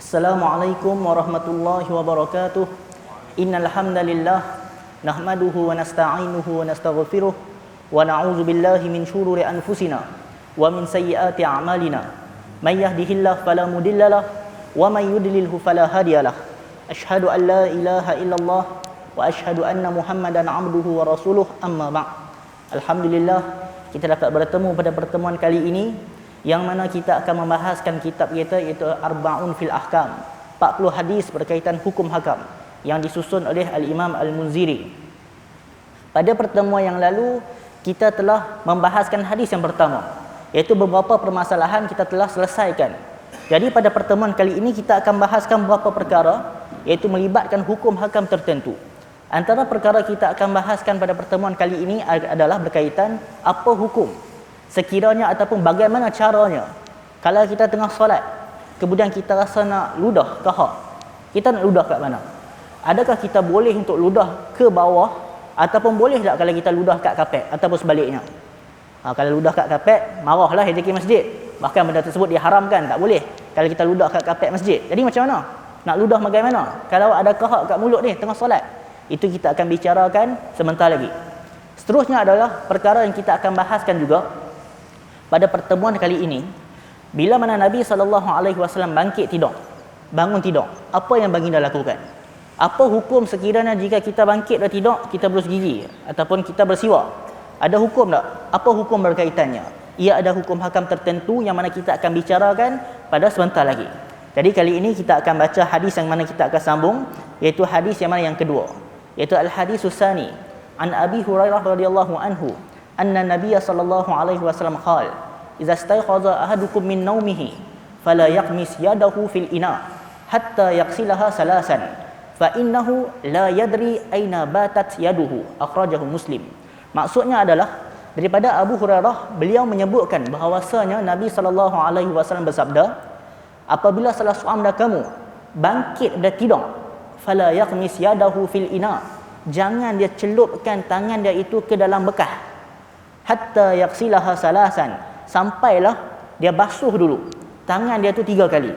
Assalamualaikum warahmatullahi wabarakatuh. Innal hamdalillah nahmaduhu wa nasta'inuhu wa nastaghfiruh wa na'udzu billahi min shururi anfusina wa min sayyiati a'malina. May yahdihillahu fala mudhillalah wa may yudlilhu fala hadiyalah. Asyhadu an la ilaha illallah wa asyhadu anna Muhammadan 'abduhu wa rasuluh, amma ba'd. Alhamdulillah, kita dapat bertemu pada pertemuan kali ini yang mana kita akan membahaskan kitab kita iaitu Arba'un fil Ahkam, 40 hadis berkaitan hukum hakam yang disusun oleh Al-Imam Al-Munziri. Pada pertemuan yang lalu kita telah membahaskan hadis yang pertama, iaitu beberapa permasalahan kita telah selesaikan. Jadi pada pertemuan kali ini kita akan bahaskan beberapa perkara iaitu melibatkan hukum hakam tertentu. Antara perkara kita akan bahaskan pada pertemuan kali ini adalah berkaitan apa hukum sekiranya ataupun bagaimana caranya kalau kita tengah solat kemudian kita rasa nak ludah kahak, kita nak ludah kat mana? Adakah kita boleh untuk ludah ke bawah ataupun boleh tak kalau kita ludah kat kapet ataupun sebaliknya? Kalau ludah kat kapet, marahlah rezeki masjid, bahkan benda tersebut diharamkan, tak boleh kalau kita ludah kat kapet masjid. Jadi macam mana? Nak ludah bagaimana kalau ada kahak kat mulut ni tengah solat? Itu kita akan bicarakan sebentar lagi. Seterusnya adalah perkara yang kita akan bahaskan juga pada pertemuan kali ini, bila mana Nabi SAW bangkit tidur, bangun tidur, apa yang baginda lakukan? Apa hukum sekiranya jika kita bangkit dari tidur, kita berus gigi ataupun kita bersiwak? Ada hukum tak? Apa hukum berkaitannya? Ia ada hukum hakam tertentu yang mana kita akan bicarakan pada sebentar lagi. Jadi kali ini kita akan baca hadis yang mana kita akan sambung, iaitu hadis yang mana yang kedua, iaitu Al-Hadisus Tsani an Abi Hurairah radhiyallahu anhu anna Nabiy sallallahu alaihi wasallam qala idza istayqaza ahadukum min naumihi fala yaqmis yadahu fil ina hatta yaghsilaha salasan fa innahu la yadri aina batat yaduhu, akhrajahu Muslim. Maksudnya adalah daripada Abu Hurairah, beliau menyebutkan bahawasanya Nabi sallallahu alaihi wasallam bersabda, apabila salah seorang daripada kamu bangkit dari tidur, fala yaqmis yadahu fil ina, jangan dia celupkan tangan dia itu ke dalam bekah, hatta yaghsilaha salasan, sampailah dia basuh dulu tangan dia tu 3 kali.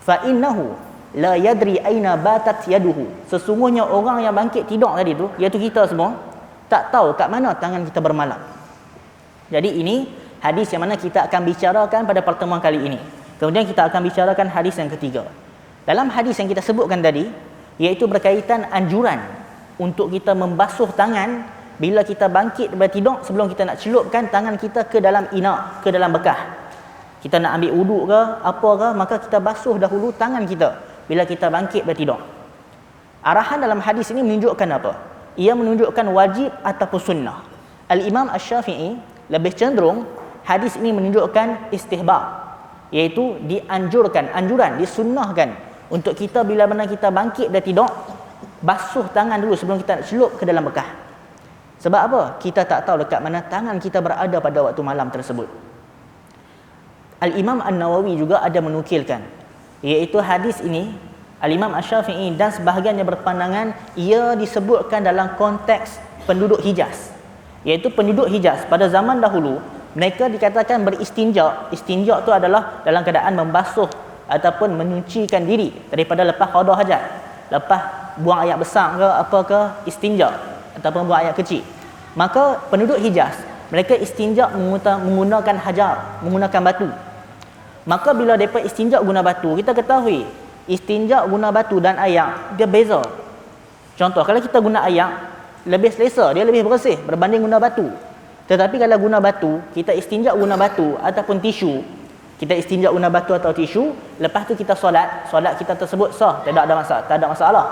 Fa innahu la yadri aina batat yaduhu, sesungguhnya orang yang bangkit tidur tadi tu, iaitu kita semua, tak tahu kat mana tangan kita bermalam. Jadi ini hadis yang mana kita akan bicarakan pada pertemuan kali ini. Kemudian kita akan bicarakan hadis yang ketiga. Dalam hadis yang kita sebutkan tadi, iaitu berkaitan anjuran untuk kita membasuh tangan bila kita bangkit daripada tidur, sebelum kita nak celupkan tangan kita ke dalam ina, ke dalam bekah. Kita nak ambil wuduk ke apa ke, maka kita basuh dahulu tangan kita bila kita bangkit daripada tidur. Arahan dalam hadis ini menunjukkan apa? Ia menunjukkan wajib ataupun sunnah. Al-Imam Asy-Syafi'i lebih cenderung hadis ini menunjukkan istihbab, iaitu dianjurkan, anjuran, disunnahkan untuk kita bila mana kita bangkit dari tidur, basuh tangan dulu sebelum kita nak celup ke dalam bekah. Sebab apa? Kita tak tahu dekat mana tangan kita berada pada waktu malam tersebut. Al-Imam An-Nawawi juga ada menukilkan, iaitu hadis ini Al-Imam Asy-Syafi'i dan sebahagiannya berpandangan ia disebutkan dalam konteks penduduk Hijaz. Iaitu penduduk Hijaz pada zaman dahulu, mereka dikatakan beristinja. Istinja itu adalah dalam keadaan membasuh ataupun menyucikan diri daripada lepas qada hajat, lepas buang air besar ke apa ke, istinja ataupun buang air kecil. Maka penduduk Hijaz, mereka istinja menggunakan hajar, menggunakan batu. Maka bila mereka istinja guna batu, kita ketahui istinja guna batu dan air dia beza. Contoh, kalau kita guna air lebih selesa, dia lebih bersih berbanding guna batu. Tetapi kalau guna batu, kita istinja guna batu ataupun tisu, kita istinja guna batu atau tisu, lepas tu kita solat kita tersebut sah, tak ada masalah.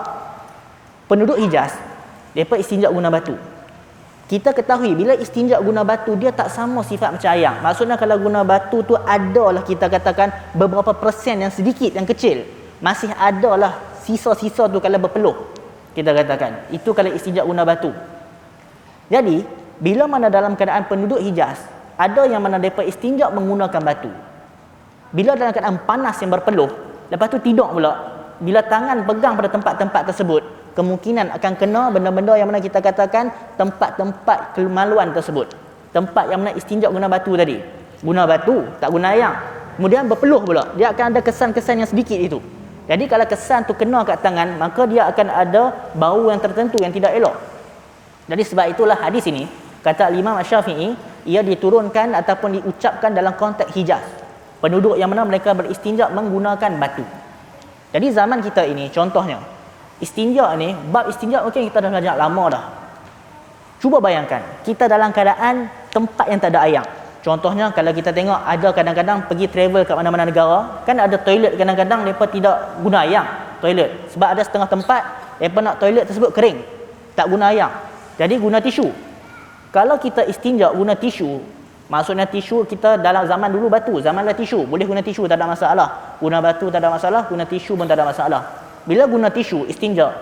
Penduduk Hijaz, mereka istinja guna batu. Kita ketahui bila istinja guna batu, dia tak sama sifat macam air. Maksudnya kalau guna batu tu adalah kita katakan beberapa persen yang sedikit, yang kecil, masih adalah sisa-sisa tu kalau berpeluh, kita katakan itu kalau istinja guna batu. Jadi bila mana dalam keadaan penduduk Hijaz, ada yang mana mereka istinja menggunakan batu, bila dalam keadaan panas yang berpeluh, lepas tu tidur pula, bila tangan pegang pada tempat-tempat tersebut, kemungkinan akan kena benda-benda yang mana kita katakan tempat-tempat kemaluan tersebut. Tempat yang mana istinja guna batu tadi, guna batu, tak guna air, kemudian berpeluh pula, dia akan ada kesan-kesan yang sedikit itu. Jadi kalau kesan tu kena kat tangan, maka dia akan ada bau yang tertentu yang tidak elok. Jadi sebab itulah hadis ini, kata Imam Syafi'i, ia diturunkan ataupun diucapkan dalam konteks Hijaz. Penduduk yang mana mereka beristinja menggunakan batu. Jadi zaman kita ini, contohnya, istinja ni, bab istinja mungkin kita dah belajar lama dah. Cuba bayangkan, kita dalam keadaan tempat yang tak ada air. Contohnya kalau kita tengok ada kadang-kadang pergi travel kat mana-mana negara, kan ada toilet kadang-kadang mereka tidak guna air toilet. Sebab ada setengah tempat mereka nak toilet tersebut kering, tak guna air. Jadi guna tisu. Kalau kita istinja guna tisu, maksudnya tisu kita dalam zaman dulu batu, zamanlah tisu, boleh guna tisu tak ada masalah. Guna batu tak ada masalah, guna tisu pun tak ada masalah. Bila guna tisu istinja,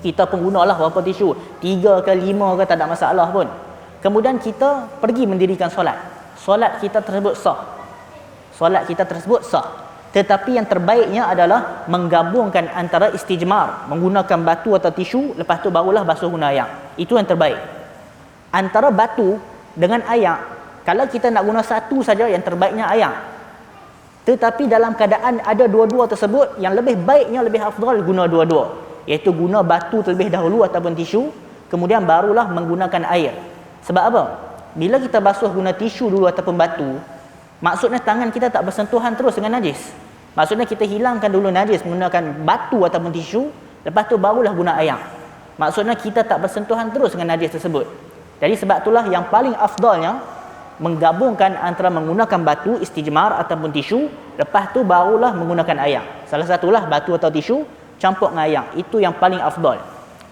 kita pun gunalah berapa tisu, 3 ke 5 ke tak ada masalah pun. Kemudian kita pergi mendirikan solat. Solat kita tersebut sah. Solat kita tersebut sah. Tetapi yang terbaiknya adalah menggabungkan antara istijmar, menggunakan batu atau tisu, lepas tu barulah basuh guna air. Itu yang terbaik. Antara batu dengan air, kalau kita nak guna satu saja, yang terbaiknya air. Tetapi dalam keadaan ada dua-dua tersebut, yang lebih baiknya, lebih afdal guna dua-dua. Iaitu guna batu terlebih dahulu ataupun tisu, kemudian barulah menggunakan air. Sebab apa? Bila kita basuh guna tisu dulu ataupun batu, maksudnya tangan kita tak bersentuhan terus dengan najis. Maksudnya kita hilangkan dulu najis menggunakan batu ataupun tisu, lepas tu barulah guna air. Maksudnya kita tak bersentuhan terus dengan najis tersebut. Jadi sebab itulah yang paling afdalnya menggabungkan antara menggunakan batu istijmar ataupun tisu, lepas tu barulah menggunakan air. Salah satulah batu atau tisu campur dengan air. Itu yang paling afdal.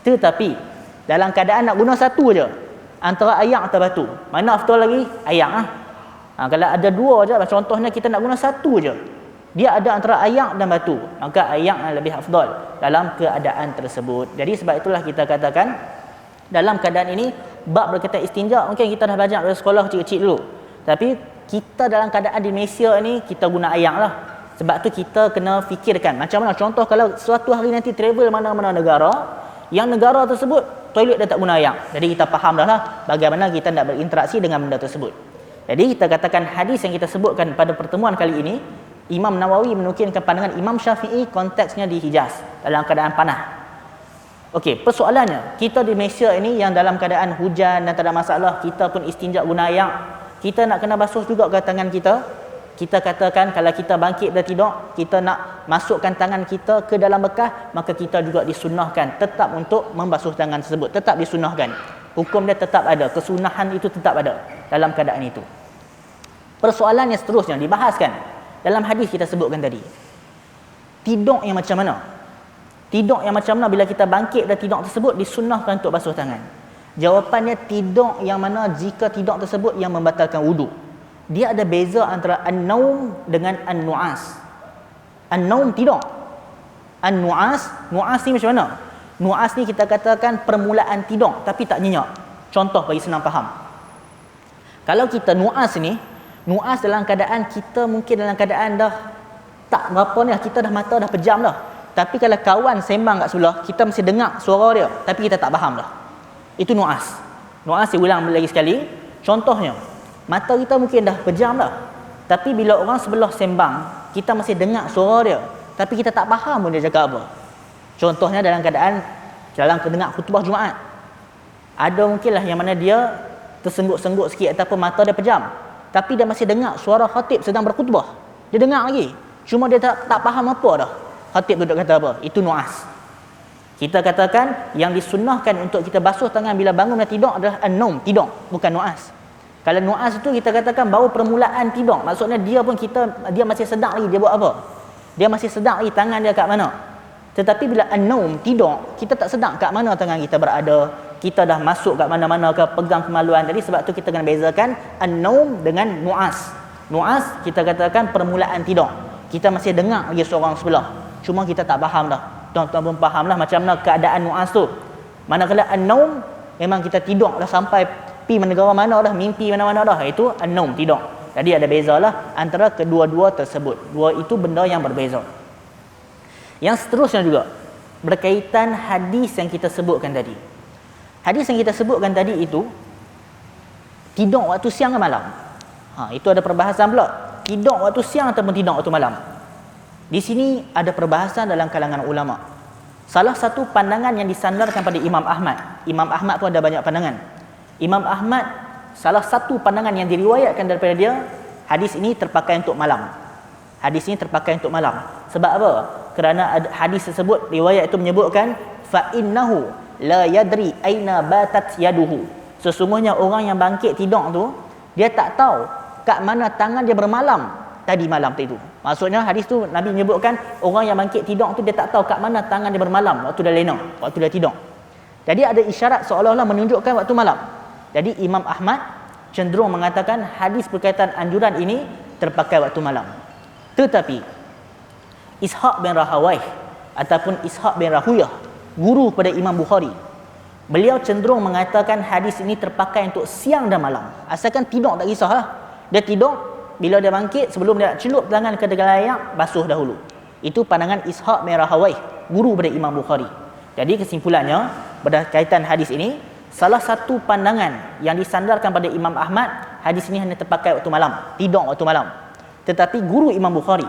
Tetapi dalam keadaan nak guna satu je, antara air atau batu, mana afdal lagi? Air kalau ada dua je, contohnya kita nak guna satu je, dia ada antara air dan batu, maka air yang lebih afdal dalam keadaan tersebut. Jadi sebab itulah kita katakan dalam keadaan ini, bab berkaitan istinja mungkin kita dah belajar dari sekolah kecil-kecil dulu, tapi kita dalam keadaan di Malaysia ni kita guna air lah. Sebab tu kita kena fikirkan macam mana. Contoh kalau suatu hari nanti travel mana-mana negara, yang negara tersebut toilet dia tak guna air, jadi kita faham dah lah bagaimana kita nak berinteraksi dengan benda tersebut. Jadi kita katakan hadis yang kita sebutkan pada pertemuan kali ini, Imam Nawawi menukilkan pandangan Imam Syafi'i, konteksnya di Hijaz dalam keadaan panah. Okey, persoalannya kita di Malaysia ini yang dalam keadaan hujan dan tak ada masalah, kita pun istinja guna air, kita nak kena basuh juga ke tangan kita. Kita katakan kalau kita bangkit dan tidur, kita nak masukkan tangan kita ke dalam bekas, maka kita juga disunnahkan tetap untuk membasuh tangan tersebut, tetap disunnahkan. Hukum dia tetap ada, kesunahan itu tetap ada dalam keadaan itu. Persoalan yang seterusnya dibahaskan dalam hadis kita sebutkan tadi. Tidur yang macam mana? Tidur yang macam mana bila kita bangkit dan tidur tersebut disunnahkan untuk basuh tangan? Jawapannya tidur yang mana jika tidur tersebut yang membatalkan wuduk. Dia ada beza antara an-naum dengan an-nu'as. An-naum tidur. An-nu'as, nu'as ni macam mana? Nu'as ni kita katakan permulaan tidur tapi tak nyenyak. Contoh bagi senang faham. Kalau kita nu'as ni, nu'as dalam keadaan kita mungkin dalam keadaan dah tak berapa ni, kita dah mata dah pejam dah. Tapi kalau kawan sembang kat sebelah, kita mesti dengar suara dia tapi kita tak faham dah. Itu nu'as. Nu'as saya ulang lagi sekali. Contohnya, mata kita mungkin dah pejam dah, tapi bila orang sebelah sembang, kita masih dengar suara dia tapi kita tak faham pun dia cakap apa. Contohnya dalam keadaan dalam dengar khutbah Jumaat, ada mungkinlah yang mana dia tersengguk-sengguk sikit ataupun mata dia pejam, tapi dia masih dengar suara khatib sedang berkhutbah. Dia dengar lagi, cuma dia tak faham apa dah khatib tu kata apa. Itu nu'as. Kita katakan yang disunnahkan untuk kita basuh tangan bila bangun dan tidur adalah an-naum, tidur, bukan nu'as. Kalau nu'as itu kita katakan baru permulaan tidur, maksudnya dia masih sedar lagi dia buat apa, dia masih sedar lagi tangan dia kat mana. Tetapi bila an-naum, tidur, kita tak sedar kat mana tangan kita berada, kita dah masuk kat mana-mana ke, pegang kemaluan. Jadi sebab tu kita kena bezakan an-naum dengan nu'as. Nu'as kita katakan permulaan tidur, kita masih dengar lagi seorang sebelah, cuma kita tak faham dah. Tuan-tuan pun faham lah macam mana keadaan nu'as tu. Manakala an-naum, memang kita tidur dah sampai pi negara mana dah, mimpi mana-mana dah, itu an-naum, tidur. Jadi ada bezalah antara kedua-dua tersebut. Dua itu benda yang berbeza. Yang seterusnya juga berkaitan hadis yang kita sebutkan tadi. Hadis yang kita sebutkan tadi itu tidur waktu siang ke malam. Itu ada perbahasan pula. Tidur waktu siang ataupun tidur waktu malam. Di sini ada perbahasan dalam kalangan ulama. Salah satu pandangan yang disandarkan pada Imam Ahmad. Imam Ahmad pun ada banyak pandangan. Imam Ahmad, salah satu pandangan yang diriwayatkan daripada dia, hadis ini terpakai untuk malam. Hadis ini terpakai untuk malam. Sebab apa? Kerana hadis tersebut, riwayat itu menyebutkan fa innahu la yadri aina batat yaduhu. Sesungguhnya orang yang bangkit tidur tu, dia tak tahu kat mana tangan dia bermalam tadi malam itu. Maksudnya hadis tu Nabi menyebutkan orang yang bangkit tidur tu dia tak tahu kat mana tangan dia bermalam waktu dia lena, waktu dia tidur. Jadi ada isyarat seolah-olah menunjukkan waktu malam. Jadi Imam Ahmad cenderung mengatakan hadis berkaitan anjuran ini terpakai waktu malam. Tetapi Ishaq bin Rahawayh ataupun Ishaq bin Rahuyah, guru pada Imam Bukhari, beliau cenderung mengatakan hadis ini terpakai untuk siang dan malam. Asalkan tidur tak kisahlah. Dia tidur, bila dia bangkit, sebelum dia celup tangan ke dalam air, basuh dahulu. Itu pandangan Ishaq bin Rahawayh, guru pada Imam Bukhari. Jadi kesimpulannya, berkaitan hadis ini, salah satu pandangan yang disandarkan pada Imam Ahmad, hadis ini hanya terpakai waktu malam, tidur waktu malam. Tetapi guru Imam Bukhari,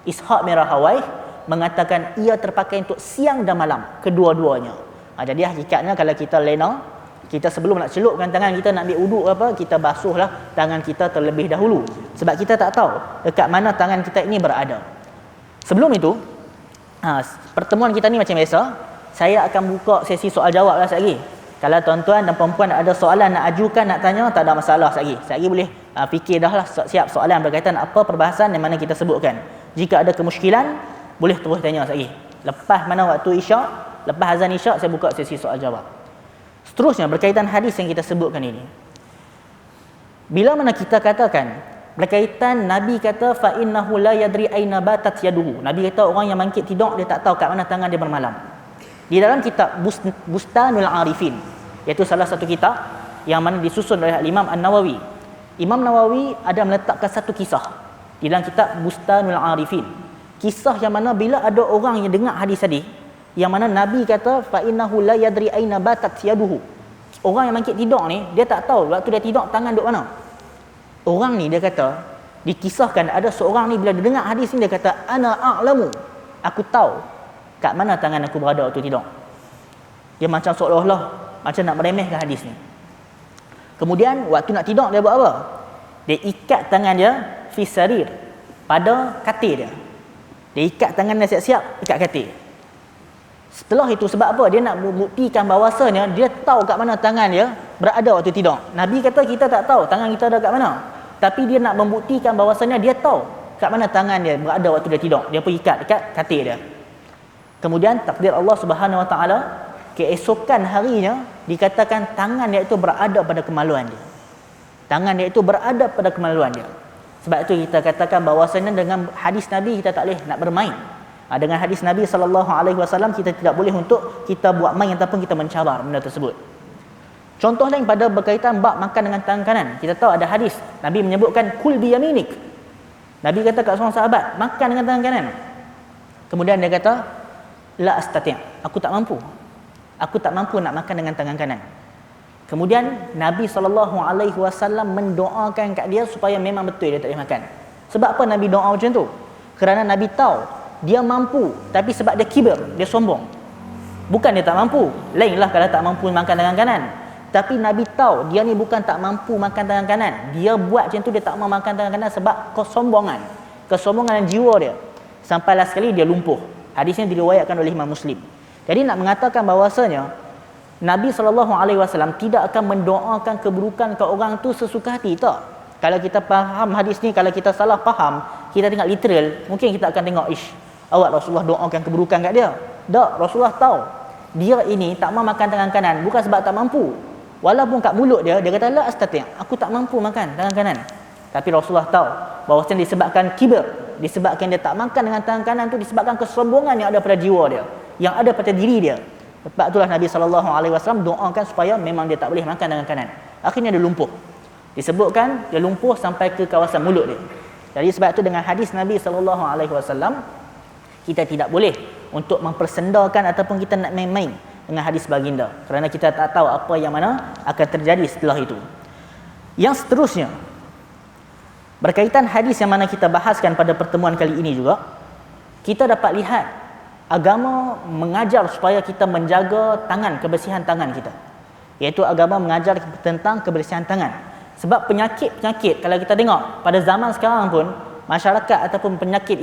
Ishaq bin Rahawayh, mengatakan ia terpakai untuk siang dan malam, kedua-duanya. Jadi hakikatnya kalau kita lena, kita sebelum nak celupkan tangan kita, nak ambil uduk apa, kita basuhlah tangan kita terlebih dahulu. Sebab kita tak tahu dekat mana tangan kita ini berada. Sebelum itu, pertemuan kita ni macam biasa, saya akan buka sesi soal jawab lah sekejap lagi. Kalau tuan-tuan dan perempuan ada soalan nak ajukan, nak tanya, tak ada masalah sekejap lagi. Sekejap lagi boleh fikir dah lah, siap soalan berkaitan apa perbahasan yang mana kita sebutkan. Jika ada kemusykilan, boleh terus tanya sekejap lagi. Lepas mana waktu isyak, lepas azan isyak, saya buka sesi soal jawab. Seterusnya berkaitan hadis yang kita sebutkan ini. Bila mana kita katakan berkaitan Nabi kata fa innahu la yadri aina batat yaduhu. Nabi kata orang yang bangkit tidur dia tak tahu kat mana tangan dia bermalam. Di dalam kitab Bustanul Arifin, iaitu salah satu kitab yang mana disusun oleh Imam An-Nawawi. Imam Nawawi ada meletakkan satu kisah di dalam kitab Bustanul Arifin. Kisah yang mana bila ada orang yang dengar hadis tadi, yang mana Nabi kata fa innahu la yadri aina batat yaduhu. Orang yang bangkit tidur ni, dia tak tahu waktu dia tidur tangan duduk mana. Orang ni dia kata, dikisahkan ada seorang ni bila dia dengar hadis ni dia kata ana a'lamu, aku tahu kat mana tangan aku berada waktu tidur. Dia macam seolah-olah macam nak meremehkan hadis ni. Kemudian waktu nak tidur dia buat apa? Dia ikat tangan dia fi sarir, pada katil dia. Dia ikat tangan dia siap-siap ikat katil. Setelah itu sebab apa? Dia nak membuktikan bahawasanya dia tahu kat mana tangan dia berada waktu tidur. Nabi kata kita tak tahu tangan kita ada kat mana. Tapi dia nak membuktikan bahawasanya dia tahu kat mana tangan dia berada waktu dia tidur. Dia pergi ikat dekat katil dia. Kemudian takdir Allah Subhanahu Wa Taala, keesokan harinya dikatakan tangan dia itu berada pada kemaluan dia. Tangan dia itu berada pada kemaluan dia. Sebab itu kita katakan bahawasanya dengan hadis Nabi kita tak boleh nak bermain. Dengan hadis Nabi SAW kita tidak boleh untuk kita buat main ataupun kita mencabar benda tersebut. Contoh lain pada berkaitan bab makan dengan tangan kanan. Kita tahu ada hadis Nabi menyebutkan kul bi yaminik. Nabi kata kat seorang sahabat, makan dengan tangan kanan. Kemudian dia kata la astati', aku tak mampu. Aku tak mampu nak makan dengan tangan kanan. Kemudian Nabi SAW mendoakan kat dia supaya memang betul dia tak boleh makan. Sebab apa Nabi doa macam tu? Kerana Nabi tahu dia mampu, tapi sebab dia kibir, dia sombong. Bukan dia tak mampu, lainlah kalau tak mampu makan tangan kanan. Tapi Nabi tahu dia ni bukan tak mampu makan tangan kanan. Dia buat macam tu, dia tak mau makan tangan kanan sebab kesombongan. Kesombongan dan jiwa dia. Sampailah sekali dia lumpuh. Hadisnya diriwayatkan oleh Imam Muslim. Jadi nak mengatakan bahawasanya Nabi SAW tidak akan mendoakan keburukan ke orang tu sesuka hati, tak? Kalau kita faham hadis ni, kalau kita salah faham, kita tengok literal, mungkin kita akan tengok awak Rasulullah doakan keburukan kat dia. Tak, Rasulullah tahu dia ini tak mau makan tangan kanan bukan sebab tak mampu. Walaupun kat mulut dia kata la astati', aku tak mampu makan tangan kanan. Tapi Rasulullah tahu bahawasanya disebabkan kibir, disebabkan dia tak makan dengan tangan kanan tu disebabkan kesombongan yang ada pada jiwa dia, yang ada pada diri dia. Sebab itulah Nabi SAW doakan supaya memang dia tak boleh makan tangan kanan. Akhirnya dia lumpuh. Disebutkan dia lumpuh sampai ke kawasan mulut dia. Jadi sebab itu dengan hadis Nabi SAW, kita tidak boleh untuk mempersendakan ataupun kita nak main-main dengan hadis baginda. Kerana kita tak tahu apa yang mana akan terjadi setelah itu. Yang seterusnya, berkaitan hadis yang mana kita bahaskan pada pertemuan kali ini juga, kita dapat lihat agama mengajar supaya kita menjaga tangan, kebersihan tangan kita. Iaitu agama mengajar tentang kebersihan tangan. Sebab penyakit-penyakit, kalau kita tengok pada zaman sekarang pun, masyarakat ataupun penyakit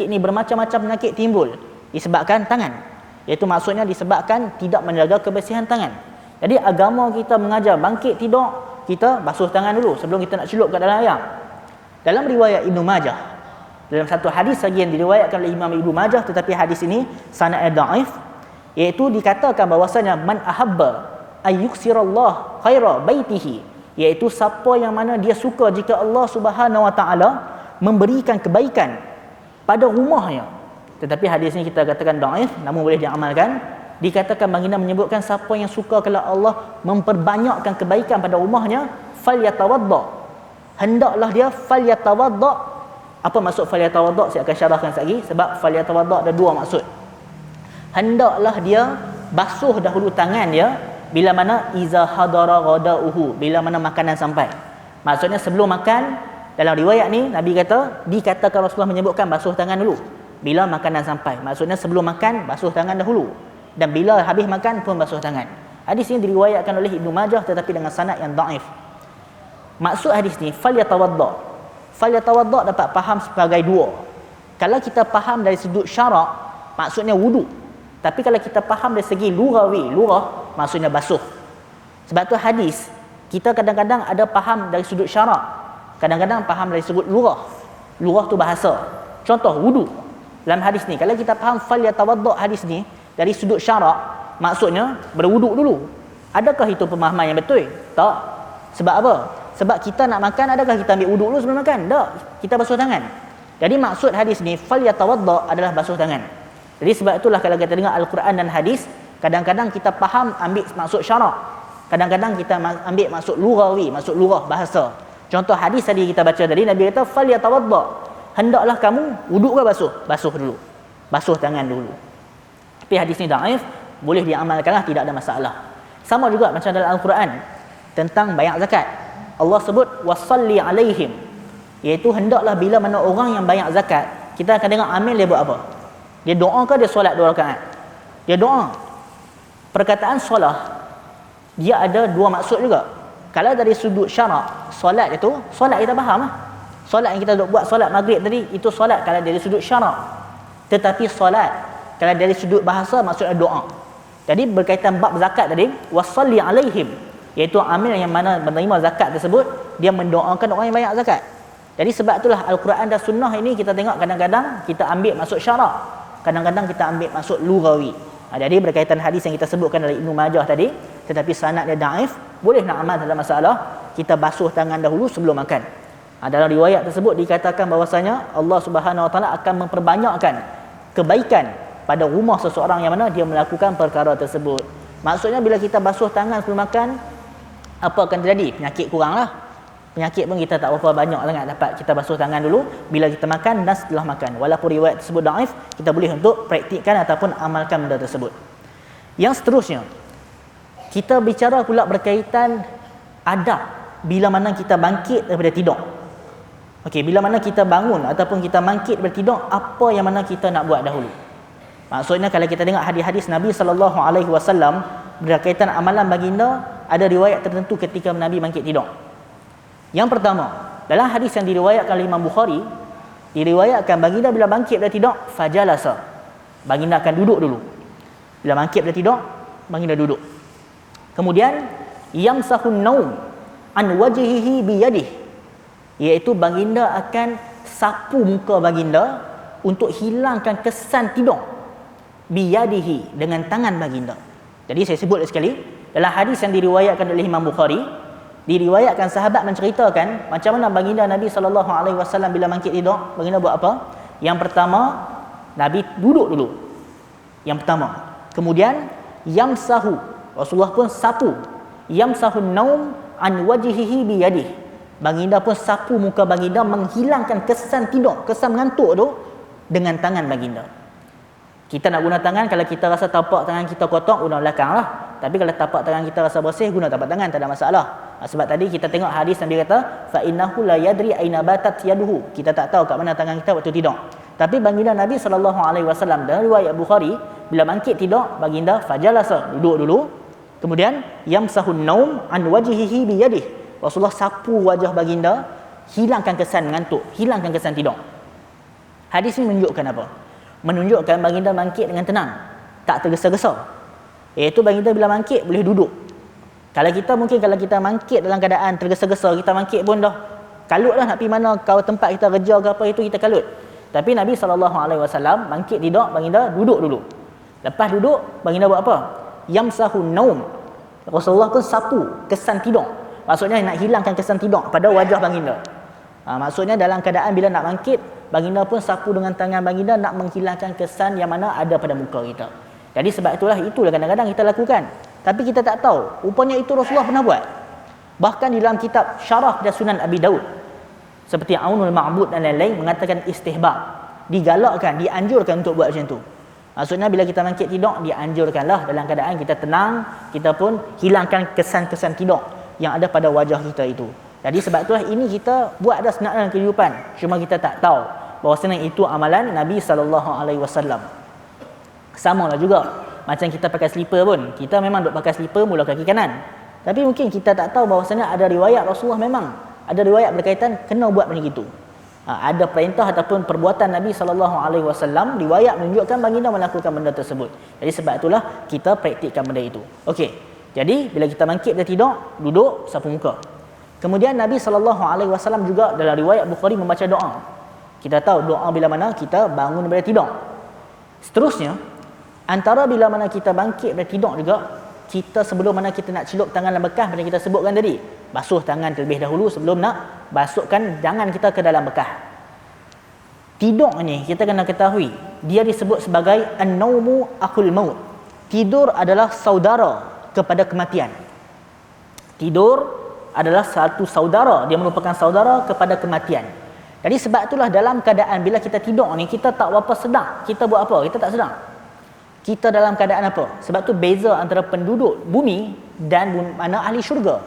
ni bermacam-macam penyakit timbul disebabkan tangan. Iaitu maksudnya disebabkan tidak menjaga kebersihan tangan. Jadi agama kita mengajar bangkit tidur, kita basuh tangan dulu sebelum kita nak celup kat dalam air. Dalam riwayat Ibnu Majah, dalam satu hadis lagi yang diriwayatkan oleh Imam Ibnu Majah, tetapi hadis ini sanadnya dhaif, iaitu dikatakan bahwasanya man ahabba ayyuksirallah khaira baitihi, iaitu siapa yang mana dia suka jika Allah Subhanahu wa taala memberikan kebaikan pada rumahnya. Tetapi hadis ini kita katakan dhaif, namun boleh diamalkan. Dikatakan baginda menyebutkan siapa yang suka kalau Allah memperbanyakkan kebaikan pada rumahnya, falyatawadda, hendaklah dia falyatawadda. Apa maksud falyatawadda? Saya akan syarahkan sekali, sebab falyatawadda ada dua maksud. Hendaklah dia basuh dahulu tangan dia bila mana iza hadara ghadauhu, bila mana makanan sampai. Maksudnya sebelum makan. Dalam riwayat ni Nabi kata, dikatakan Rasulullah menyebutkan basuh tangan dulu bila makanan sampai. Maksudnya sebelum makan basuh tangan dahulu, dan bila habis makan pun basuh tangan. Hadis ini diriwayatkan oleh Ibnu Majah tetapi dengan sanad yang dhaif. Maksud hadis ni falyatawadda. Falyatawadda dapat faham sebagai dua. Kalau kita faham dari sudut syarak, maksudnya wudu. Tapi kalau kita faham dari segi lughawi, lurah, maksudnya basuh. Sebab tu hadis kita kadang-kadang ada faham dari sudut syarak, kadang-kadang faham dari sudut lurah. Lurah tu bahasa. Contoh wudu. Dalam hadis ni kalau kita faham falyatawadda hadis ni dari sudut syarak, maksudnya berwuduk dulu. Adakah itu pemahaman yang betul? Tak. Sebab apa? Sebab kita nak makan, adakah kita ambil wuduk dulu sebelum makan? Tak. Kita basuh tangan. Jadi maksud hadis ni falyatawadda adalah basuh tangan. Jadi sebab itulah kalau kita dengar Al-Quran dan hadis, kadang-kadang kita faham ambil maksud syarak, kadang-kadang kita ambil maksud lughawi, maksud lurah bahasa. Contoh hadis tadi kita baca tadi, Nabi kata falyatawadda, hendaklah kamu wuduk ke basuh? Basuh dulu. Basuh tangan dulu. Tapi hadis ni dhaif, boleh diamalkanlah, tidak ada masalah. Sama juga macam dalam Al-Quran tentang bayar zakat. Allah sebut wasalli alaihim, iaitu hendaklah bila mana orang yang bayar zakat, kita akan dengar amin dia buat apa? Dia doa ke dia solat 2 rakaat? Dia doa. Perkataan solat dia ada dua maksud juga. Kalau dari sudut syarak, solat itu, solat kita faham lah. Solat yang kita buat solat maghrib tadi, itu solat kalau dari sudut syarak. Tetapi solat kalau dari sudut bahasa maksudnya doa. Jadi berkaitan bab zakat tadi, wasalli alaihim, iaitu amil yang mana menerima zakat tersebut, dia mendoakan orang yang bayar zakat. Jadi sebab itulah Al-Quran dan Sunnah ini kita tengok kadang-kadang kita ambil maksud syarak, kadang-kadang kita ambil maksud lughawi. Jadi berkaitan hadis yang kita sebutkan dari Ibnu Majah tadi, tetapi sanad dia dhaif, boleh nak amal, tak ada masalah. Kita basuh tangan dahulu sebelum makan. Dalam riwayat tersebut dikatakan bahwasanya Allah Subhanahu Wa Taala akan memperbanyakkan kebaikan pada rumah seseorang yang mana dia melakukan perkara tersebut. Maksudnya bila kita basuh tangan sebelum makan, apa akan terjadi? Penyakit kuranglah. Penyakit pun kita tak berapa banyak sangat dapat. Kita basuh tangan dulu bila kita makan dan setelah makan. Walaupun riwayat tersebut dhaif, kita boleh untuk praktikkan ataupun amalkan benda tersebut. Yang seterusnya, kita bicara pula berkaitan adab bila mana kita bangkit daripada tidur. Okey, bila mana kita bangun ataupun kita bangkit daripada tidur, apa yang mana kita nak buat dahulu? Maksudnya kalau kita tengok hadis-hadis Nabi SAW berkaitan amalan baginda, ada riwayat tertentu ketika Nabi bangkit tidur. Yang pertama, dalam hadis yang diriwayatkan oleh Imam Bukhari, diriwayatkan baginda bila bangkit dari tidur, fajalasa. Baginda akan duduk dulu. Bila bangkit dari tidur, baginda duduk. Kemudian yamsahun naum an wajhihi bi yadihi, iaitu baginda akan sapu muka baginda untuk hilangkan kesan tidur, bi yadihi, dengan tangan baginda. Jadi saya sebut sekali, dalam hadis yang diriwayatkan oleh Imam Bukhari, diriwayatkan sahabat menceritakan macam mana baginda Nabi SAW bila bangkit tidur, baginda buat apa? Yang pertama, Nabi duduk dulu. Yang pertama. Kemudian yamsahu, Rasulullah pun sapu. Yamsahun naum an wajhihi bi yadihi. Baginda pun sapu muka baginda, menghilangkan kesan tidur, kesan mengantuk tu dengan tangan baginda. Kita nak guna tangan, kalau kita rasa tapak tangan kita kotor, guna belakang lah. Tapi kalau tapak tangan kita rasa bersih, guna tapak tangan, tak ada masalah. Sebab tadi kita tengok hadis Nabi kata, fa innahu la yadri aina batat yaduhu. Kita tak tahu kat mana tangan kita waktu tidur. Tapi baginda Nabi SAW dalam riwayat Bukhari, bila bangkit tidur, baginda fajalasa, duduk dulu. Kemudian yamsahun naum an wajhihi bi yadihi. Rasulullah sapu wajah baginda, hilangkan kesan ngantuk, hilangkan kesan tidur. Hadis ini menunjukkan apa? Menunjukkan baginda bangkit dengan tenang, tak tergesa-gesa. Iaitu baginda bila bangkit boleh duduk. Kalau kita bangkit dalam keadaan tergesa-gesa, kita bangkit pun dah kalut dah nak pergi mana, kau tempat kita kerja ke apa itu, kita kalut. Tapi Nabi SAW bangkit tidur, baginda duduk dulu. Lepas duduk, baginda buat apa? Yamsahun naum. Rasulullah pun sapu kesan tidur. Maksudnya nak hilangkan kesan tidur pada wajah baginda. Maksudnya dalam keadaan bila nak bangkit, baginda pun sapu dengan tangan baginda nak menghilangkan kesan yang mana ada pada muka kita. Jadi sebab itulah kadang-kadang kita lakukan. Tapi kita tak tahu. Rupanya itu Rasulullah pernah buat. Bahkan di dalam kitab Syarah pada Sunan Abi Daud, seperti Aunul Ma'bud dan lain-lain, mengatakan istihbab, digalakkan, dianjurkan untuk buat macam tu. Maksudnya bila kita bangkit tidur, dianjurkanlah dalam keadaan kita tenang, kita pun hilangkan kesan-kesan tidur yang ada pada wajah kita itu. Jadi sebab itulah ini kita buat dah sebenarnya dalam kehidupan, cuma kita tak tahu bahawasanya itu amalan Nabi SAW. Sama lah juga macam kita pakai slipper pun, kita memang duk pakai slipper mula kaki kanan, tapi mungkin kita tak tahu bahawasanya ada riwayat Rasulullah, memang ada riwayat berkaitan kena buat macam itu. Ada perintah ataupun perbuatan Nabi SAW, riwayat menunjukkan baginda melakukan benda tersebut. Jadi sebab itulah kita praktikkan benda itu. Okey. Jadi bila kita bangkit dari tidur, duduk, sapu muka. Kemudian Nabi SAW juga dalam riwayat Bukhari membaca doa. Kita tahu doa bila mana kita bangun daripada tidur. Seterusnya, antara bila mana kita bangkit dari tidur juga, kita sebelum mana kita nak celup tangan dalam bekas macam kita sebutkan tadi, basuh tangan terlebih dahulu sebelum nak basuhkan tangan kita ke dalam bekas. Tidur ni kita kena ketahui, dia disebut sebagai an-naumu akhul maut. Tidur adalah saudara kepada kematian. Tidur adalah satu saudara, dia merupakan saudara kepada kematian. Jadi sebab itulah dalam keadaan bila kita tidur ni, kita tak berapa sedar kita buat apa, kita tak sedar kita dalam keadaan apa. Sebab tu beza antara penduduk bumi dan mana ahli syurga.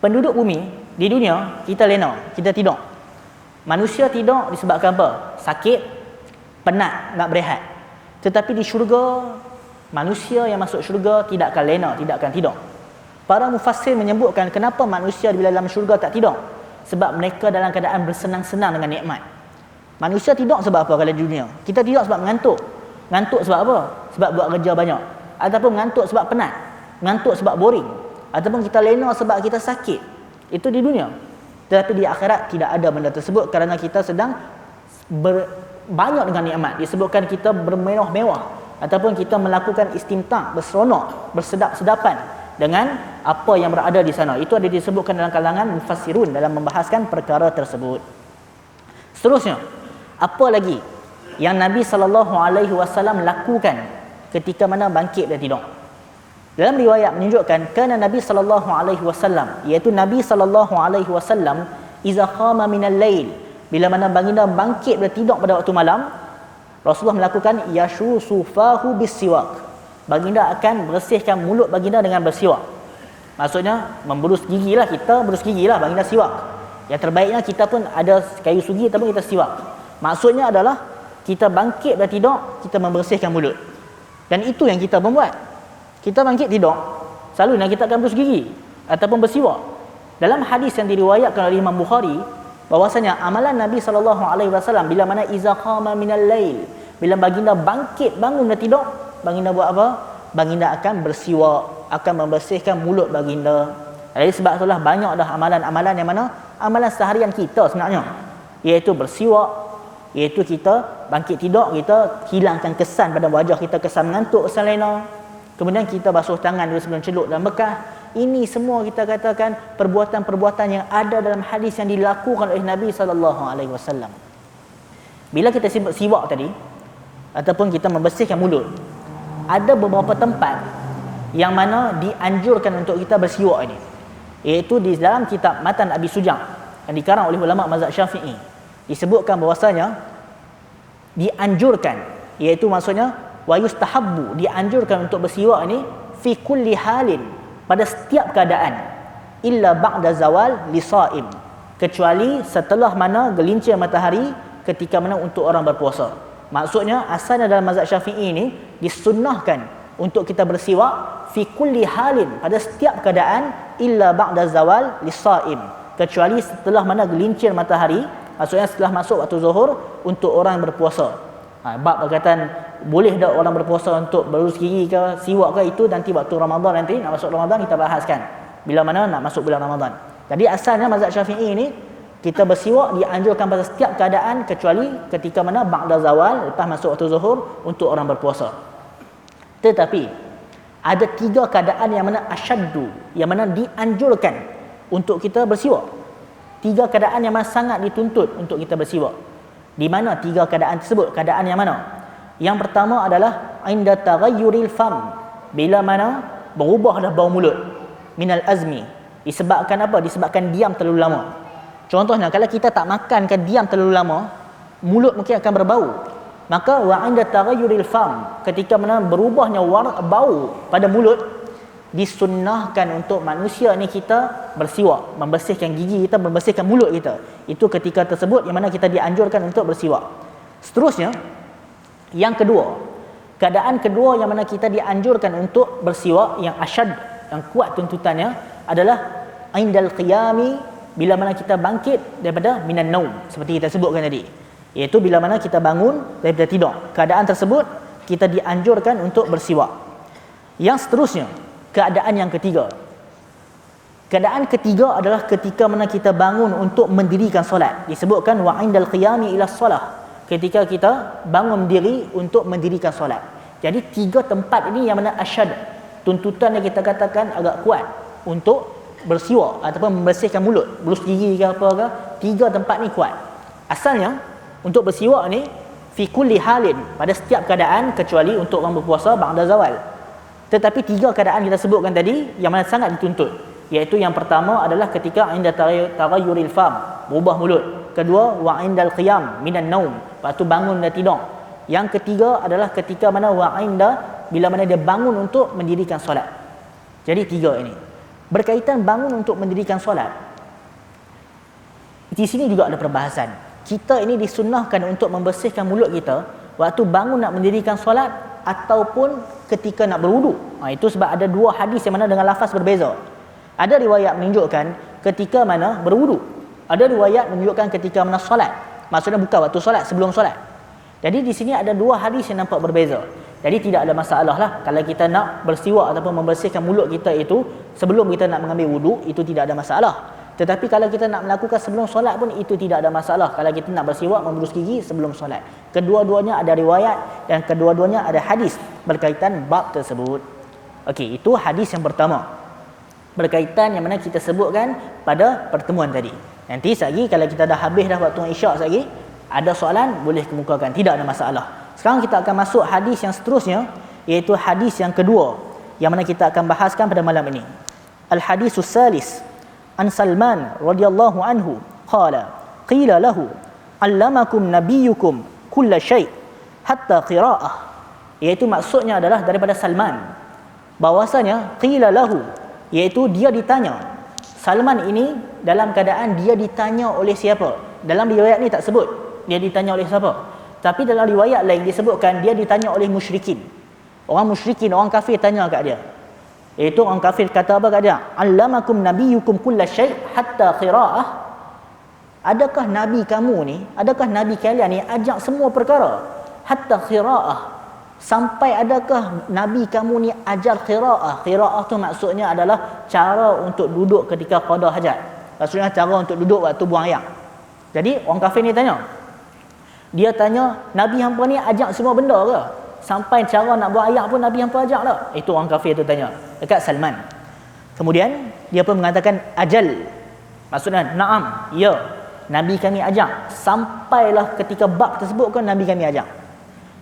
Penduduk bumi di dunia, kita lena, kita tidur. Manusia tidur disebabkan apa? Sakit, penat, nak berehat. Tetapi di syurga, manusia yang masuk syurga tidak akan lena, tidak akan tidur. Para mufassir menyebutkan kenapa manusia bila dalam syurga tak tidur. Sebab mereka dalam keadaan bersenang-senang dengan nikmat. Manusia tidur sebab apa kalau di dunia? Kita tidur sebab mengantuk. Ngantuk sebab apa? Sebab buat kerja banyak. Ataupun ngantuk sebab penat. Ngantuk sebab boring. Ataupun kita lena sebab kita sakit. Itu di dunia. Tetapi di akhirat tidak ada benda tersebut, kerana kita sedang banyak dengan nikmat. Disebutkan kita bermewah-mewah. Ataupun kita melakukan istimta', berseronok, bersedap-sedapan dengan apa yang berada di sana. Itu ada disebutkan dalam kalangan mufassirun dalam membahaskan perkara tersebut. Seterusnya, apa lagi yang Nabi SAW lakukan ketika mana bangkit dari tidur? Dalam riwayat menunjukkan kerana Nabi SAW, iaitu Nabi SAW iza qama minal lail, bila mana baginda bangkit dari tidur pada waktu malam, Rasulullah melakukan yashu sufahu bisiwak. Baginda akan bersihkan mulut baginda dengan bersiwak. Maksudnya memberus gigi lah, kita berus gigi lah, baginda siwak. Yang terbaiknya kita pun ada kayu sugi tapi kita siwak. Maksudnya adalah kita bangkit dari tidur, kita membersihkan mulut. Dan itu yang kita membuat. Kita bangkit tidur, selalunya kita akan berus gigi ataupun bersiwak. Dalam hadis yang diriwayatkan oleh Imam Bukhari, bahwasanya amalan Nabi SAW bila mana iza qama minal lail, bila baginda bangkit bangun dari tidur, baginda buat apa? Baginda akan bersiwak, akan membersihkan mulut baginda. Jadi sebab itulah banyak dah amalan-amalan yang mana amalan seharian kita sebenarnya, iaitu bersiwak, iaitu kita bangkit tidur, kita hilangkan kesan pada wajah kita, kesan mengantuk, kesan lena. Kemudian kita basuh tangan dulu sebelum celup dalam bekas. Ini semua kita katakan perbuatan-perbuatan yang ada dalam hadis yang dilakukan oleh Nabi SAW. Bila kita sebut siwak tadi, ataupun kita membersihkan mulut, ada beberapa tempat yang mana dianjurkan untuk kita bersiwak ini, iaitu di dalam kitab Matan Abi Suja' yang dikarang oleh ulama mazhab Syafi'i. Disebutkan bahwasanya dianjurkan, iaitu maksudnya wa yustahabbu, dianjurkan untuk bersiwak ini fi kulli halin, pada setiap keadaan, illa ba'da zawal li shaim, kecuali setelah mana gelincir matahari ketika mana untuk orang berpuasa. Maksudnya asalnya dalam mazhab Syafi'i ini disunnahkan untuk kita bersiwak fi kulli halin, pada setiap keadaan, illa ba'da zawal lis-shaim, kecuali setelah mana gelincir matahari, maksudnya setelah masuk waktu zuhur untuk orang berpuasa. Bab berkaitan boleh tak orang berpuasa untuk berus gigi ke, siwak ke, itu nanti waktu Ramadan, nanti nak masuk Ramadan kita bahaskan bila mana nak masuk bulan Ramadan. Jadi asalnya mazhab Syafi'i ini kita bersiwak dianjurkan pada setiap keadaan kecuali ketika mana ba'da zawal, lepas masuk waktu zuhur untuk orang berpuasa. Tetapi ada 3 keadaan yang mana asyaddu, yang mana dianjurkan untuk kita bersiwak. 3 keadaan yang mana sangat dituntut untuk kita bersiwak. Di mana 3 keadaan tersebut? Keadaan yang mana? Yang pertama adalah inda taghayyuril fam, bila mana berubah dah bau mulut, minal azmi, disebabkan apa? Disebabkan diam terlalu lama. Contohnya kalau kita tak makan ke diam terlalu lama, mulut mungkin akan berbau. Maka wa inda taghayyuril fam, ketika mana berubahnya bau pada mulut, disunnahkan untuk manusia ni kita bersiwak, membersihkan gigi kita, membersihkan mulut kita. Itu ketika tersebut yang mana kita dianjurkan untuk bersiwak. Seterusnya, yang kedua, keadaan kedua yang mana kita dianjurkan untuk bersiwak yang asyad, yang kuat tuntutannya adalah indal qiyami, bila mana kita bangkit daripada minan naum, seperti kita sebutkan tadi, iaitu bila mana kita bangun daripada tidur. Keadaan tersebut kita dianjurkan untuk bersiwak. Yang seterusnya, keadaan yang ketiga. Keadaan ketiga adalah ketika mana kita bangun untuk mendirikan solat. Disebutkan wa indal qiyami ila solah, ketika kita bangun berdiri untuk mendirikan solat. Jadi 3 tempat ini yang mana asyad, tuntutan yang kita katakan agak kuat untuk bersiwak ataupun membersihkan mulut, berus gigi ke apa ke, 3 tempat ni kuat. Asalnya untuk bersiwak ni fi kulli halin, pada setiap keadaan kecuali untuk orang berpuasa ba'da zawal. Tetapi 3 keadaan kita sebutkan tadi yang mana sangat dituntut, iaitu yang pertama adalah ketika inda taghayyuril fam, berubah mulut. Kedua, wa indal qiyam minan naum, lepas tu bangun dan tidur. Yang ketiga adalah ketika mana wa inda, bila mana dia bangun untuk mendirikan solat. Jadi 3 ini berkaitan bangun untuk mendirikan solat. Di sini juga ada perbahasan. Kita ini disunnahkan untuk membersihkan mulut kita waktu bangun nak mendirikan solat ataupun ketika nak berwudu. Itu sebab ada 2 hadis yang mana dengan lafaz berbeza. Ada riwayat menunjukkan ketika mana berwudu, ada riwayat menunjukkan ketika mana solat. Maksudnya bukan waktu solat, sebelum solat. Jadi di sini ada 2 hadis yang nampak berbeza. Jadi tidak ada masalah lah kalau kita nak bersiwak ataupun membersihkan mulut kita itu sebelum kita nak mengambil wudu, itu tidak ada masalah. Tetapi kalau kita nak melakukan sebelum solat pun itu tidak ada masalah. Kalau kita nak bersiwak, memberus gigi sebelum solat. Kedua-duanya ada riwayat dan kedua-duanya ada hadis berkaitan bab tersebut. Okey, itu hadis yang pertama, berkaitan yang mana kita sebutkan pada pertemuan tadi. Nanti sekali kalau kita dah habis dah waktu isyak sekali, ada soalan boleh kemukakan, tidak ada masalah. Sekarang kita akan masuk hadis yang seterusnya, iaitu hadis yang kedua yang mana kita akan bahaskan pada malam ini. Al-hadisus salis an Salman radhiyallahu anhu qala qila lahu allamakum nabiyyukum kulla syai' hatta qira'ah, iaitu maksudnya adalah daripada Salman bahwasanya qila lahu, iaitu dia ditanya. Salman ini dalam keadaan dia ditanya oleh siapa? Dalam riwayat ni tak sebut dia ditanya oleh siapa, tapi dalam riwayat lain disebutkan dia ditanya oleh musyrikin. Orang musyrikin, orang kafir tanya kat dia. Iaitu orang kafir kata apa kat dia? Allamakum nabiyyukum kulla syai' hatta qira'ah. Adakah nabi kamu ni, adakah nabi kalian ni ajak semua perkara hatta qira'ah, sampai adakah nabi kamu ni ajar qira'ah? Qira'ah tu maksudnya adalah cara untuk duduk ketika qada hajat. Maksudnya cara untuk duduk waktu buang air. Jadi orang kafir ni tanya, dia tanya, nabi hampa ni ajak semua benda ke? Sampai cara nak buat air pun nabi hampa ajak tak? Itu orang kafir tu tanya dekat Salman. Kemudian dia pun mengatakan ajal, maksudnya na'am, ya, nabi kami ajak. Sampailah ketika bab tersebut kan nabi kami ajak.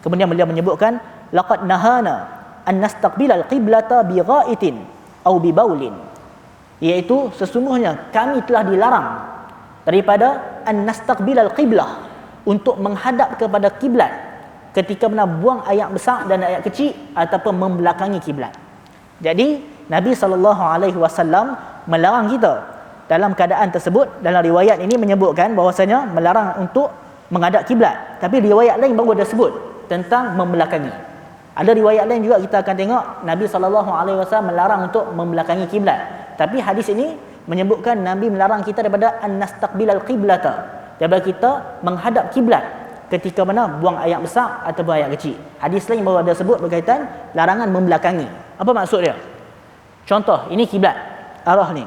Kemudian beliau menyebutkan laqad nahana an nastaqbilal qiblata bi ghaitin aw bi baulin, iaitu sesungguhnya kami telah dilarang daripada an nastaqbilal qiblah, untuk menghadap kepada kiblat ketika nak buang ayat besar dan ayat kecil ataupun membelakangi kiblat. Jadi Nabi SAW melarang kita dalam keadaan tersebut. Dalam riwayat ini menyebutkan bahwasanya melarang untuk menghadap kiblat. Tapi riwayat lain baru ada sebut tentang membelakangi. Ada riwayat lain juga kita akan tengok Nabi SAW melarang untuk membelakangi kiblat. Tapi hadis ini menyebutkan Nabi melarang kita daripada an-nastaqbilal qiblata, daripada kita menghadap kiblat ketika mana buang air besar atau buang air kecil. Hadis lain baru ada sebut berkaitan larangan membelakangi. Apa maksud dia? Contoh, ini kiblat, arah ni.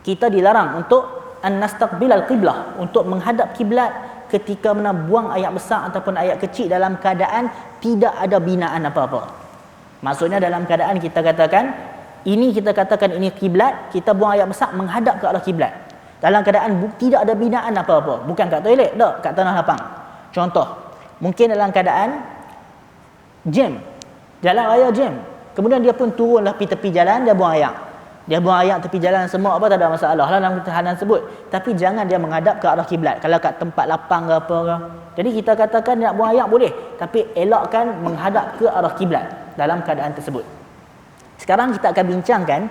Kita dilarang untuk an-nastaqbilal qiblah, untuk menghadap kiblat ketika mana buang air besar ataupun air kecil dalam keadaan tidak ada binaan apa-apa. Maksudnya dalam keadaan kita katakan ini kiblat, kita buang air besar menghadap ke arah kiblat. Dalam keadaan tidak ada binaan apa-apa, bukan kat toilet, tak, kat tanah lapang. Contoh, mungkin dalam keadaan jam, jalan raya jam, kemudian dia pun turunlah pergi tepi jalan, dia buang air. Dia buang air tepi jalan semua, apa, tak ada masalah lah dalam ketahanan sebut. Tapi jangan dia menghadap ke arah kiblat. Kalau kat tempat lapang ke apa ke. Jadi kita katakan nak buang air boleh, tapi elakkan menghadap ke arah kiblat dalam keadaan tersebut. Sekarang kita akan bincangkan